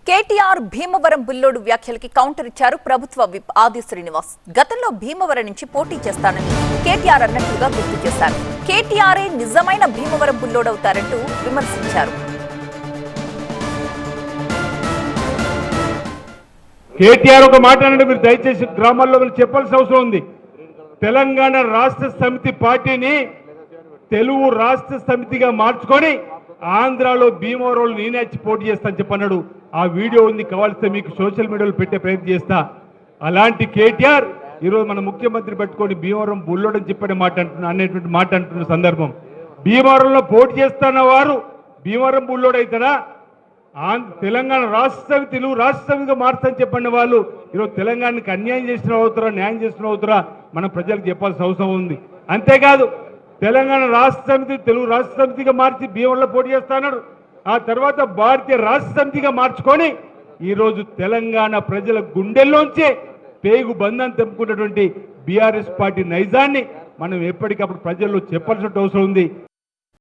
KTR Bhimavaram Bullodu వ్యాఖ్యలకి counter ఇచ్చారు ప్రభుత్వ whip ఆది శ్రీనివాస్. గతంలో భీమవరం నుంచి పోటీ చేస్తానని కేటీఆర్ అన్నట్లుగా గుర్తు చేశారు. కేటీఆరే నిజమైన భీమవరం బుల్లోడవుతారంటూ విమర్శించారు. కేటీఆర్ ఒక మాట అనండి, మీరు దయచేసి గ్రామాల్లో చెప్పాల్సిన అవసరం ఉంది. తెలంగాణ రాష్ట్ర సమితి పార్టీని తెలుగు రాష్ట్ర సమితిగా మార్చుకొని ఆంధ్రాలో భీమవరంలో నేనే పోటీ చేస్తాను చెప్పన్నాడు. ఆ వీడియో ఉంది, కావాల్సి మీకు సోషల్ మీడియాలో పెట్టే ప్రయత్నం చేస్తా. అలాంటి కేటీఆర్ ఈరోజు మన ముఖ్యమంత్రి పెట్టుకొని భీమవరం బుల్లోడని చెప్పని అనేటువంటి మాట అంటున్న సందర్భం. భీమవరంలో పోటీ చేస్తున్న వారు భీమవరం బుల్లోడు అవుతారా? తెలంగాణ రాష్ట్ర సమితి తెలుగు రాష్ట్ర సమితిగా మార్చని చెప్పండి వాళ్ళు ఈరోజు తెలంగాణకి అన్యాయం చేసిన అవుతారా, న్యాయం చేసిన అవుతారా మనం ప్రజలకు చెప్పాల్సిన అవసరం ఉంది. అంతేకాదు తెలంగాణ రాష్ట్ర సమితి తెలుగు రాష్ట్ర సమితిగా మార్చి భీమవరంలో పోటీ చేస్తాడు. ఆ తర్వాత భారతీయ రాష్ట్ర సమితిగా మార్చుకొని ఈరోజు తెలంగాణ ప్రజల గుండెల్లోంచే పేగు బంధం తెంపుకున్నటువంటి బీఆర్ఎస్ పార్టీ నైజాన్ని మనం ఎప్పటికప్పుడు ప్రజల్లో చెప్పాల్సిన అవసరం ఉంది.